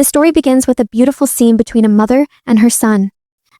The story begins with a beautiful scene between a mother and her son.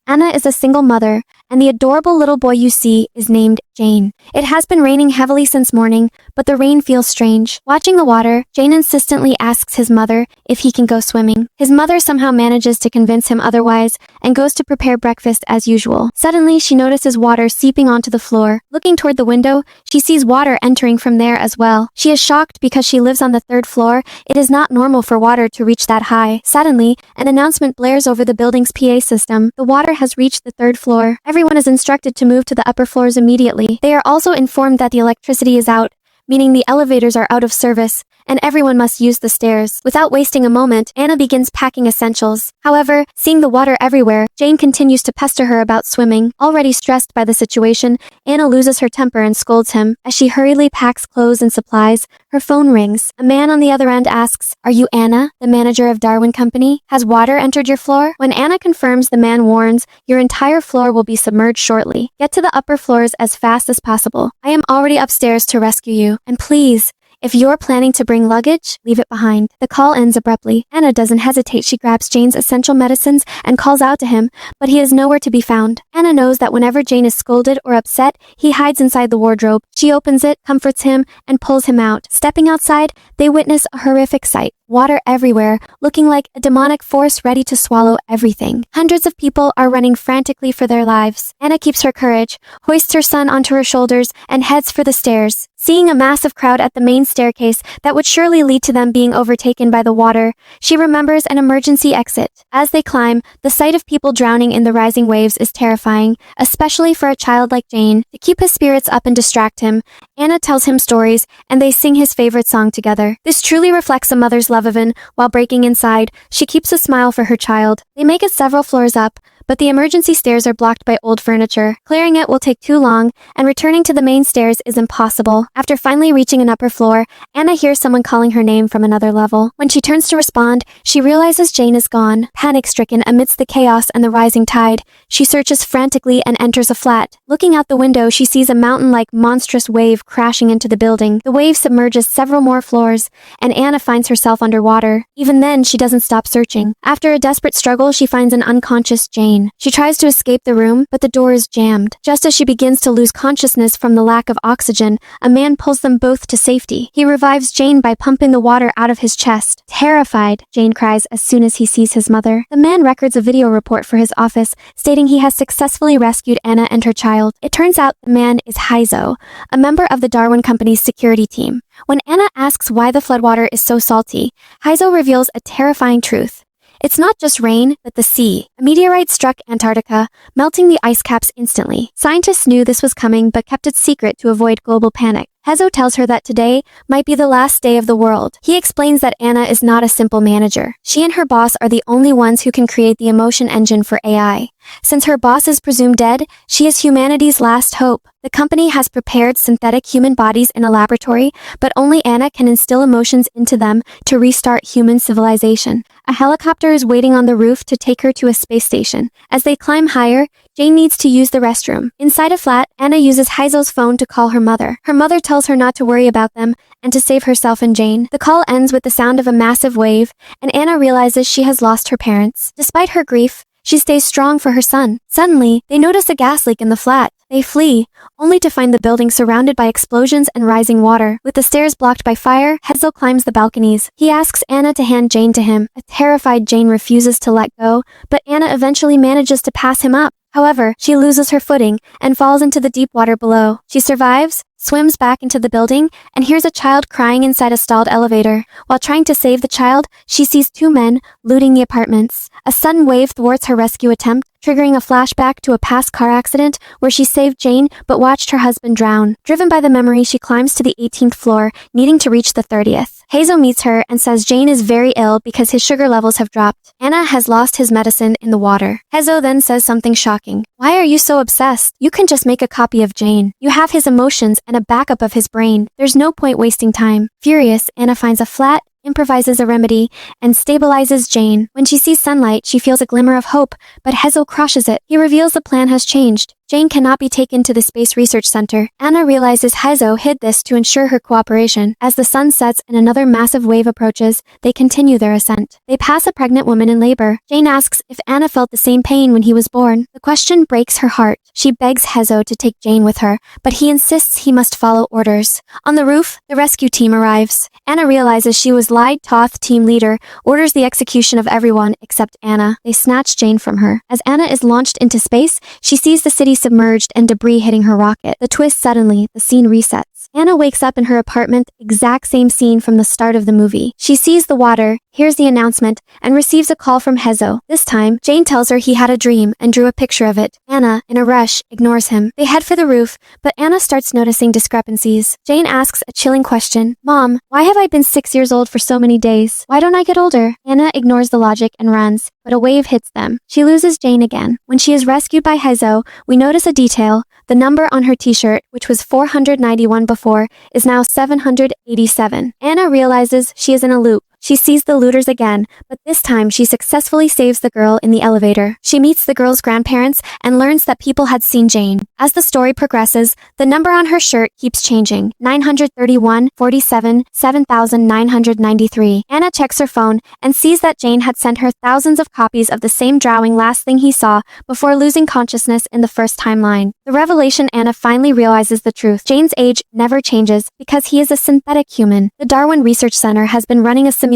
Anna is a single mother, and the adorable little boy you see is named Jane. It has been raining heavily since morning, but the rain feels strange. Watching the water, Jane insistently asks his mother if he can go swimming. His mother somehow manages to convince him otherwise and goes to prepare breakfast as usual. Suddenly, she notices water seeping onto the floor. Looking toward the window, she sees water entering from there as well. She is shocked because she lives on the 3rd floor. It is not normal for water to reach that high. Suddenly, an announcement blares over the building's PA system. The water has reached the 3rd floor. Everyone is instructed to move to the upper floors immediately. They are also informed that the electricity is out, meaning the elevators are out of service, and everyone must use the stairs. Without wasting a moment, Anna begins packing essentials. However, seeing the water everywhere, Jane continues to pester her about swimming. Already stressed by the situation, Anna loses her temper and scolds him. As she hurriedly packs clothes and supplies, her phone rings. A man on the other end asks, "Are you Anna, the manager of Darwin Company? Has water entered your floor?" When Anna confirms, the man warns, "Your entire floor will be submerged shortly. Get to the upper floors as fast as possible. I am already upstairs to rescue you. And please, if you're planning to bring luggage, leave it behind." The call ends abruptly. Anna doesn't hesitate. She grabs Jane's essential medicines and calls out to him, but he is nowhere to be found. Anna knows that whenever Jane is scolded or upset, he hides inside the wardrobe. She opens it, comforts him, and pulls him out. Stepping outside, they witness a horrific sight. Water everywhere, looking like a demonic force ready to swallow everything. Hundreds of people are running frantically for their lives. Anna keeps her courage, hoists her son onto her shoulders, and heads for the stairs. Seeing a massive crowd at the main staircase that would surely lead to them being overtaken by the water, she remembers an emergency exit. As they climb, the sight of people drowning in the rising waves is terrifying, especially for a child like Jane. To keep his spirits up and distract him, Anna tells him stories, and they sing his favorite song together. This truly reflects a mother's love of him. While breaking inside, she keeps a smile for her child. They make it several floors up, but the emergency stairs are blocked by old furniture. Clearing it will take too long, and returning to the main stairs is impossible. After finally reaching an upper floor, Anna hears someone calling her name from another level. When she turns to respond, she realizes Jane is gone. Panic-stricken amidst the chaos and the rising tide, she searches frantically and enters a flat. Looking out the window, she sees a mountain-like monstrous wave crashing into the building. The wave submerges several more floors, and Anna finds herself underwater. Even then, she doesn't stop searching. After a desperate struggle, she finds an unconscious Jane. She tries to escape the room, but the door is jammed. Just as she begins to lose consciousness from the lack of oxygen, a man pulls them both to safety. He revives Jane by pumping the water out of his chest. Terrified, Jane cries as soon as he sees his mother. The man records a video report for his office, stating he has successfully rescued Anna and her child. It turns out the man is Heizo, a member of the Darwin Company's security team. When Anna asks why the floodwater is so salty, Heizo reveals a terrifying truth. It's not just rain, but the sea. A meteorite struck Antarctica, melting the ice caps instantly. Scientists knew this was coming but kept it secret to avoid global panic. Heizo tells her that today might be the last day of the world. He explains that Anna is not a simple manager. She and her boss are the only ones who can create the emotion engine for AI. Since her boss is presumed dead, she is humanity's last hope. The company has prepared synthetic human bodies in a laboratory, but only Anna can instill emotions into them to restart human civilization. A helicopter is waiting on the roof to take her to a space station. As they climb higher, Jane needs to use the restroom. Inside a flat, Anna uses Heizo's phone to call her mother. Her mother tells her not to worry about them and to save herself and Jane. The call ends with the sound of a massive wave, and Anna realizes she has lost her parents. Despite her grief, she stays strong for her son. Suddenly, they notice a gas leak in the flat. They flee, only to find the building surrounded by explosions and rising water. With the stairs blocked by fire, Heizo climbs the balconies. He asks Anna to hand Jane to him. A terrified Jane refuses to let go, but Anna eventually manages to pass him up. However, she loses her footing and falls into the deep water below. She survives, swims back into the building, and hears a child crying inside a stalled elevator. While trying to save the child, she sees two men looting the apartments. A sudden wave thwarts her rescue attempt, triggering a flashback to a past car accident where she saved Jane but watched her husband drown. Driven by the memory, she climbs to the 18th floor, needing to reach the 30th. Heizo meets her and says Jane is very ill because his sugar levels have dropped. Anna has lost his medicine in the water. Heizo then says something shocking. Why are you so obsessed? You can just make a copy of Jane. You have his emotions and a backup of his brain. There's no point wasting time. Furious, Anna finds a flat, improvises a remedy, and stabilizes Jane. When she sees sunlight, she feels a glimmer of hope, but Hezo crushes it. He reveals the plan has changed. Jane cannot be taken to the Space Research Center. Anna realizes Hezo hid this to ensure her cooperation. As the sun sets and another massive wave approaches, they continue their ascent. They pass a pregnant woman in labor. Jane asks if Anna felt the same pain when he was born. The question breaks her heart. She begs Hezo to take Jane with her, but he insists he must follow orders. On the roof, the rescue team arrives. Anna realizes she was lied. Toth, team leader, orders the execution of everyone except Anna. They snatch Jane from her. As Anna is launched into space, she sees the city submerged and debris hitting her rocket. The twist suddenly, the scene resets. Anna wakes up in her apartment, exact same scene from the start of the movie. She sees the water, hears the announcement, and receives a call from Hezo. This time, Jane tells her he had a dream and drew a picture of it. Anna, in a rush, ignores him. They head for the roof, but Anna starts noticing discrepancies. Jane asks a chilling question. Mom, why have I been 6 years old for so many days? Why don't I get older? Anna ignores the logic and runs, but a wave hits them. She loses Jane again. When she is rescued by Hezo, we notice a detail. The number on her t-shirt, which was 491 before, is now 787. Anna realizes she is in a loop. She sees the looters again, but this time she successfully saves the girl in the elevator. She meets the girl's grandparents and learns that people had seen Jane. As the story progresses, the number on her shirt keeps changing. 931, 47, 7993. Anna checks her phone and sees that Jane had sent her thousands of copies of the same drawing last thing he saw before losing consciousness in the first timeline. The revelation Anna finally realizes the truth. Jane's age never changes because he is a synthetic human. The Darwin Research Center has been running a simulation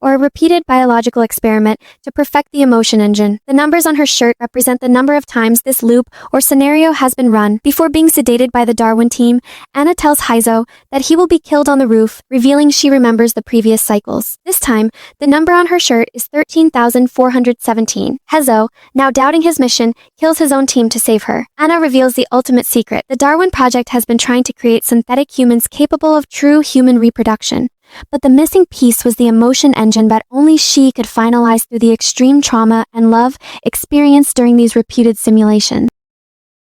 or a repeated biological experiment to perfect the emotion engine. The numbers on her shirt represent the number of times this loop or scenario has been run. Before being sedated by the Darwin team, Anna tells Hezo that he will be killed on the roof, revealing she remembers the previous cycles. This time, the number on her shirt is 13,417. Hezo, now doubting his mission, kills his own team to save her. Anna reveals the ultimate secret. The Darwin Project has been trying to create synthetic humans capable of true human reproduction. But the missing piece was the emotion engine that only she could finalize through the extreme trauma and love experienced during these repeated simulations.